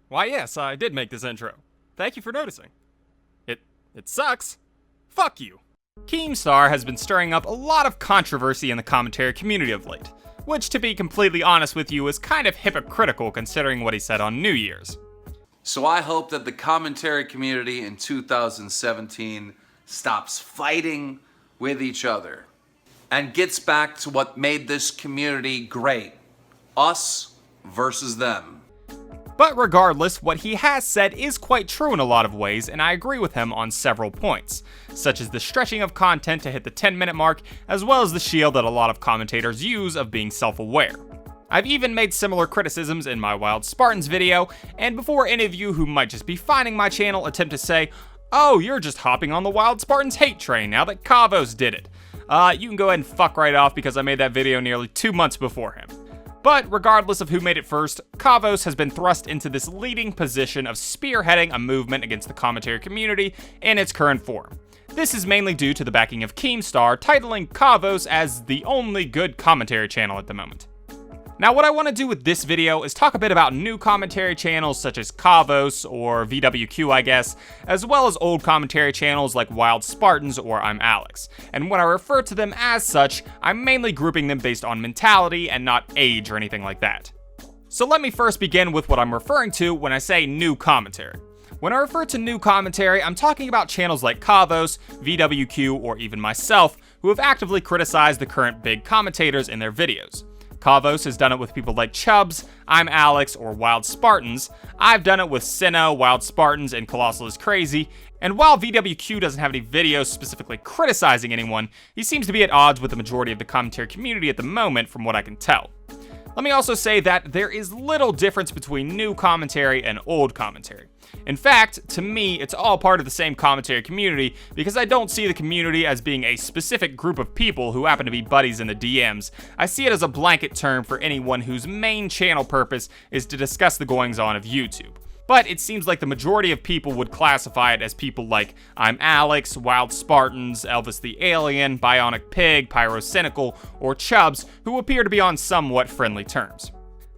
Why yes, I did make this intro. Thank you for noticing. It sucks. Fuck you. Keemstar has been stirring up a lot of controversy in the commentary community of late, which to be completely honest with you is kind of hypocritical considering what he said on New Year's. So I hope that the commentary community in 2017 stops fighting with each other and gets back to what made this community great. Us versus them. But regardless, what he has said is quite true in a lot of ways, and I agree with him on several points, such as the stretching of content to hit the 10-minute mark, as well as the shield that a lot of commentators use of being self-aware. I've even made similar criticisms in my Wild Spartans video, and before any of you who might just be finding my channel attempt to say, oh, you're just hopping on the Wild Spartans hate train now that Kavos did it, you can go ahead and fuck right off because I made that video nearly 2 months before him. But regardless of who made it first, Kavos has been thrust into this leading position of spearheading a movement against the commentary community in its current form. This is mainly due to the backing of Keemstar, titling Kavos as the only good commentary channel at the moment. Now what I want to do with this video is talk a bit about new commentary channels such as Kavos, or VWQ I guess, as well as old commentary channels like Wild Spartans or I'm Alex. And when I refer to them as such, I'm mainly grouping them based on mentality and not age or anything like that. So let me first begin with what I'm referring to when I say new commentary. When I refer to new commentary, I'm talking about channels like Kavos, VWQ, or even myself, who have actively criticized the current big commentators in their videos. Kavos has done it with people like Chubbs, I'm Alex, or Wild Spartans. I've done it with Sinnoh, Wild Spartans, and Colossal is Crazy. And while VWQ doesn't have any videos specifically criticizing anyone, he seems to be at odds with the majority of the commentary community at the moment from what I can tell. Let me also say that there is little difference between new commentary and old commentary. In fact, to me, it's all part of the same commentary community because I don't see the community as being a specific group of people who happen to be buddies in the DMs. I see it as a blanket term for anyone whose main channel purpose is to discuss the goings-on of YouTube. But it seems like the majority of people would classify it as people like I'm Alex, Wild Spartans, Elvis the Alien, Bionic Pig, Pyrocynical, or Chubbs, who appear to be on somewhat friendly terms.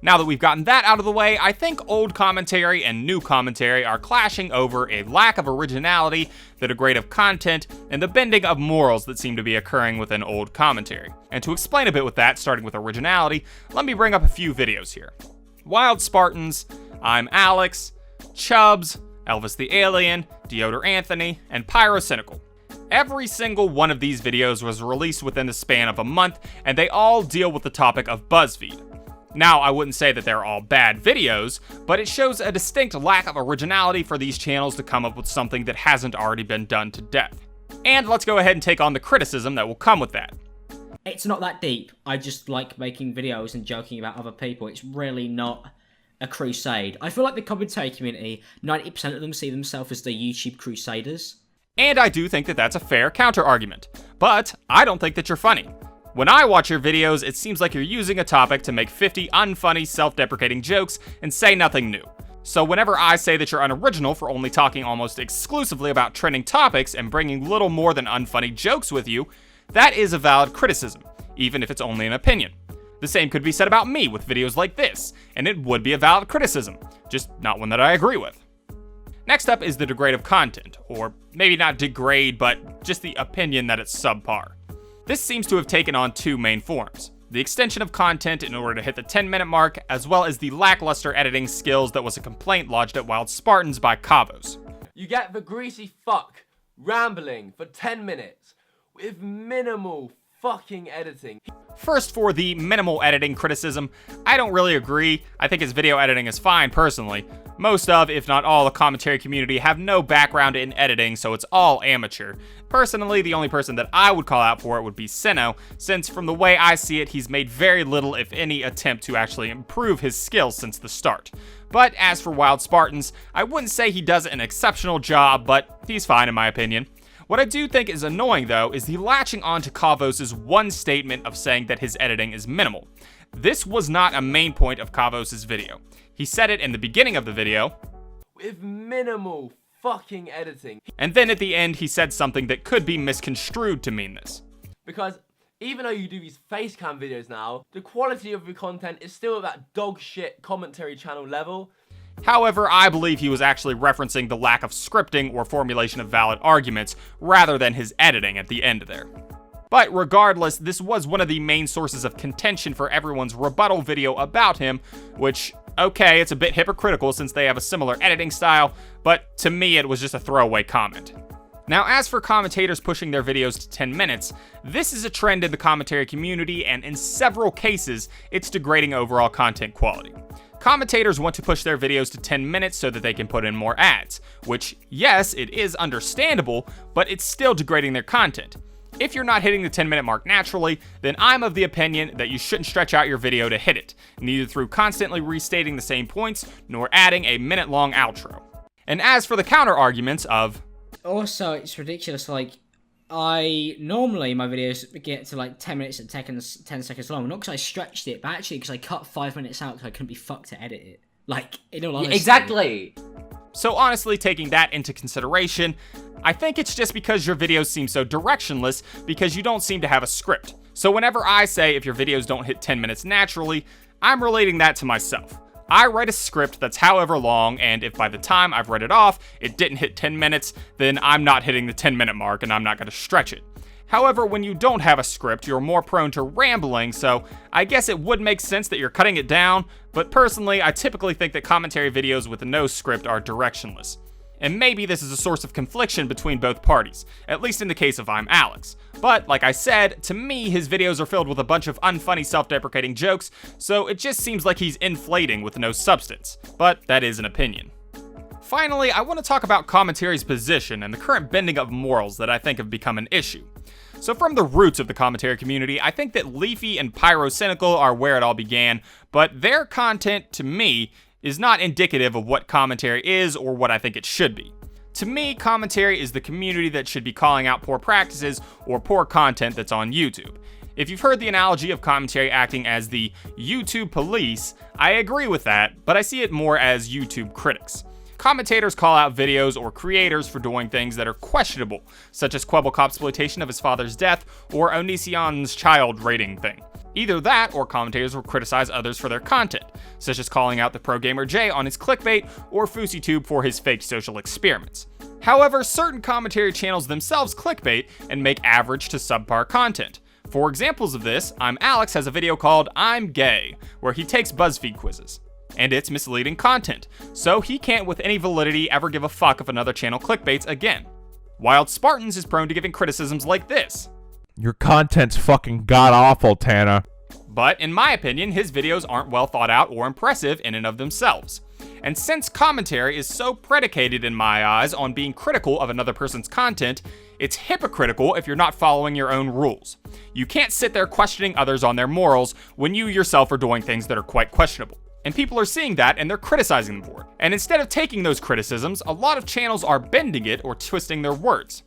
Now that we've gotten that out of the way, I think old commentary and new commentary are clashing over a lack of originality, the degrade of content, and the bending of morals that seem to be occurring within old commentary. And to explain a bit with that, starting with originality, let me bring up a few videos here. Wild Spartans, I'm Alex, Chubbs, Elvis the Alien, Deodor Anthony, and Pyrocynical. Every single one of these videos was released within the span of a month, and they all deal with the topic of BuzzFeed. Now, I wouldn't say that they're all bad videos, but it shows a distinct lack of originality for these channels to come up with something that hasn't already been done to death. And let's go ahead and take on the criticism that will come with that. It's not that deep. I just like making videos and joking about other people. It's really not a crusade. I feel like the commentary community, 90% of them see themselves as the YouTube crusaders. And I do think that that's a fair counter-argument. But I don't think that you're funny. When I watch your videos, it seems like you're using a topic to make 50 unfunny, self-deprecating jokes and say nothing new. So whenever I say that you're unoriginal for only talking almost exclusively about trending topics and bringing little more than unfunny jokes with you, that is a valid criticism, even if it's only an opinion. The same could be said about me with videos like this, and it would be a valid criticism, just not one that I agree with. Next up is the degrade of content, or maybe not degrade, but just the opinion that it's subpar. This seems to have taken on two main forms: the extension of content in order to hit the 10-minute mark, as well as the lackluster editing skills that was a complaint lodged at Wild Spartans by Kavos. You get the greasy fuck rambling for 10 minutes with minimal fucking editing. First, for the minimal editing criticism, I don't really agree. I think his video editing is fine personally. Most of, if not all, the commentary community have no background in editing, so it's all amateur. Personally, the only person that I would call out for it would be Sinnoh, since from the way I see it, he's made very little, if any, attempt to actually improve his skills since the start. But as for Wild Spartans, I wouldn't say he does an exceptional job, but he's fine in my opinion. What I do think is annoying, though, is the latching on to Kavos' one statement of saying that his editing is minimal. This was not a main point of Kavos' video. He said it in the beginning of the video, with minimal fucking editing. And then at the end, he said something that could be misconstrued to mean this. Because even though you do these face cam videos now, the quality of your content is still at that dog shit commentary channel level. However, I believe he was actually referencing the lack of scripting or formulation of valid arguments rather than his editing at the end there. But regardless, this was one of the main sources of contention for everyone's rebuttal video about him, which, okay, it's a bit hypocritical since they have a similar editing style, but to me it was just a throwaway comment. Now, as for commentators pushing their videos to 10 minutes, this is a trend in the commentary community, and in several cases, it's degrading overall content quality. Commentators want to push their videos to 10 minutes so that they can put in more ads, which, yes, it is understandable, but it's still degrading their content. If you're not hitting the 10-minute mark naturally, then I'm of the opinion that you shouldn't stretch out your video to hit it, neither through constantly restating the same points, nor adding a minute-long outro. And as for the counter-arguments of, also, it's ridiculous, like, normally my videos get to like 10 minutes and 10 seconds long, not because I stretched it, but actually because I cut 5 minutes out because I couldn't be fucked to edit it. Like, in all honesty. Exactly! So honestly, taking that into consideration, I think it's just because your videos seem so directionless because you don't seem to have a script. So whenever I say if your videos don't hit 10 minutes naturally, I'm relating that to myself. I write a script that's however long, and if by the time I've read it off, it didn't hit 10 minutes, then I'm not hitting the 10-minute mark and I'm not going to stretch it. However, when you don't have a script, you're more prone to rambling, so I guess it would make sense that you're cutting it down, but personally, I typically think that commentary videos with no script are directionless. And maybe this is a source of confliction between both parties, at least in the case of I'm Alex. But, like I said, to me, his videos are filled with a bunch of unfunny self-deprecating jokes, so it just seems like he's inflating with no substance. But that is an opinion. Finally, I want to talk about commentary's position and the current bending of morals that I think have become an issue. So from the roots of the commentary community, I think that Leafy and Pyrocynical are where it all began, but their content, to me, is not indicative of what commentary is or what I think it should be. To me, commentary is the community that should be calling out poor practices or poor content that's on YouTube. If you've heard the analogy of commentary acting as the YouTube police, I agree with that, but I see it more as YouTube critics. Commentators call out videos or creators for doing things that are questionable, such as Kwebbelkop's exploitation of his father's death or Onision's child rating thing. Either that, or commentators will criticize others for their content, such as calling out the Pro Gamer J on his clickbait, or FouseyTube for his fake social experiments. However, certain commentary channels themselves clickbait and make average to subpar content. For examples of this, I'm Alex has a video called I'm Gay, where he takes BuzzFeed quizzes. And it's misleading content, so he can't with any validity ever give a fuck if another channel clickbaits again. Wild Spartans is prone to giving criticisms like this. Your content's fucking god-awful, Tana. But in my opinion, his videos aren't well thought out or impressive in and of themselves. And since commentary is so predicated in my eyes on being critical of another person's content, it's hypocritical if you're not following your own rules. You can't sit there questioning others on their morals when you yourself are doing things that are quite questionable. And people are seeing that and they're criticizing them for it. And instead of taking those criticisms, a lot of channels are bending it or twisting their words.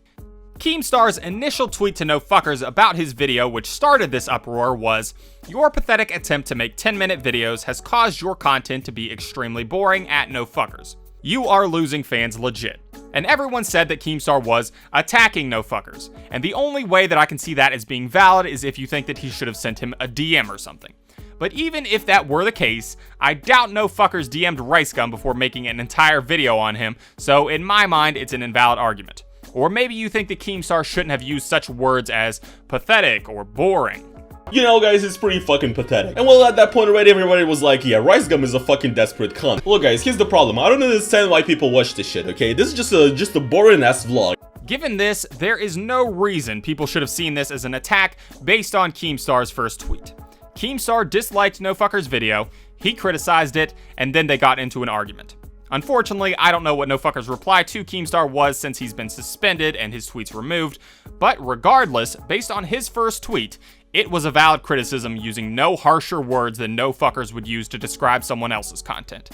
Keemstar's initial tweet to No Fuckers about his video, which started this uproar, was, "Your pathetic attempt to make 10-minute videos has caused your content to be extremely boring at No Fuckers. You are losing fans legit." And everyone said that Keemstar was attacking No Fuckers. And the only way that I can see that as being valid is if you think that he should have sent him a DM or something. But even if that were the case, I doubt No Fuckers DM'd RiceGum before making an entire video on him, so in my mind, it's an invalid argument. Or maybe you think that Keemstar shouldn't have used such words as pathetic or boring. You know, guys, it's pretty fucking pathetic. And well, at that point already, everybody was like, yeah, RiceGum is a fucking desperate cunt. Look, guys, here's the problem. I don't understand why people watch this shit, okay? This is just a boring-ass vlog. Given this, there is no reason people should have seen this as an attack based on Keemstar's first tweet. Keemstar disliked No Fuckers' video, he criticized it, and then they got into an argument. Unfortunately, I don't know what No Fuckers' reply to Keemstar was since he's been suspended and his tweets removed, but regardless, based on his first tweet, it was a valid criticism using no harsher words than No Fuckers would use to describe someone else's content.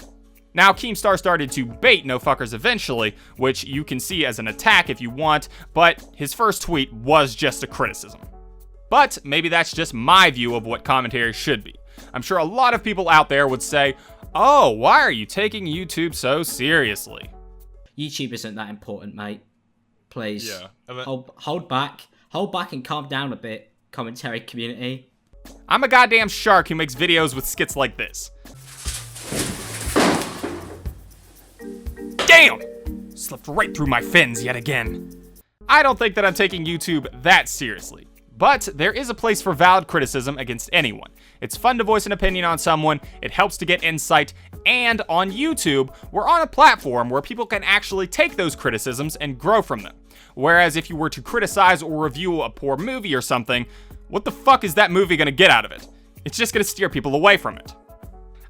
Now, Keemstar started to bait No Fuckers eventually, which you can see as an attack if you want, but his first tweet was just a criticism. But maybe that's just my view of what commentary should be. I'm sure a lot of people out there would say, "Oh, why are you taking YouTube so seriously?" YouTube isn't that important, mate. Please. Yeah. Hold back and calm down a bit, commentary community. I'm a goddamn shark who makes videos with skits like this. Damn! Slipped right through my fins yet again. I don't think that I'm taking YouTube that seriously. But there is a place for valid criticism against anyone. It's fun to voice an opinion on someone, it helps to get insight, and on YouTube, we're on a platform where people can actually take those criticisms and grow from them. Whereas if you were to criticize or review a poor movie or something, what the fuck is that movie gonna get out of it? It's just gonna steer people away from it.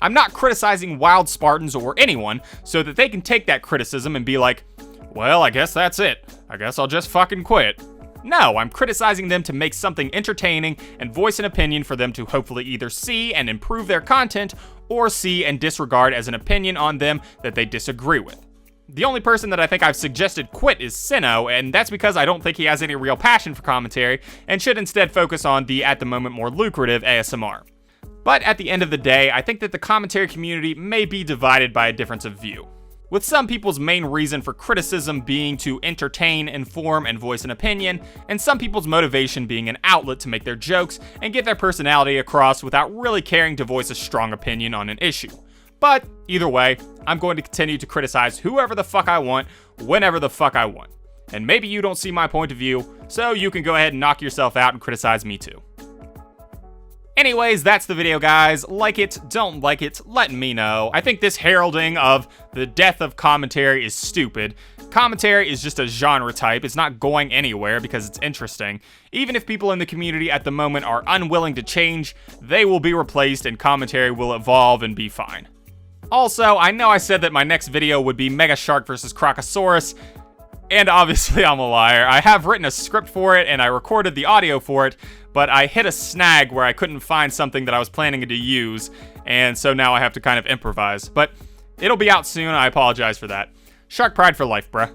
I'm not criticizing Wild Spartans or anyone so that they can take that criticism and be like, well, I guess that's it. I guess I'll just fucking quit. No, I'm criticizing them to make something entertaining and voice an opinion for them to hopefully either see and improve their content or see and disregard as an opinion on them that they disagree with. The only person that I think I've suggested quit is Sinnoh, and that's because I don't think he has any real passion for commentary and should instead focus on the at the moment more lucrative ASMR. But at the end of the day, I think that the commentary community may be divided by a difference of view. With some people's main reason for criticism being to entertain, inform, and voice an opinion, and some people's motivation being an outlet to make their jokes and get their personality across without really caring to voice a strong opinion on an issue. But either way, I'm going to continue to criticize whoever the fuck I want, whenever the fuck I want. And maybe you don't see my point of view, so you can go ahead and knock yourself out and criticize me too. Anyways, that's the video, guys. Like it, don't like it, let me know. I think this heralding of the death of commentary is stupid. Commentary is just a genre type. It's not going anywhere because it's interesting. Even if people in the community at the moment are unwilling to change, they will be replaced and commentary will evolve and be fine. Also, I know I said that my next video would be Mega Shark versus Crocosaurus, and obviously I'm a liar. I have written a script for it and I recorded the audio for it, but I hit a snag where I couldn't find something that I was planning to use, and so now I have to kind of improvise. But it'll be out soon, I apologize for that. Shark Pride for life, bruh.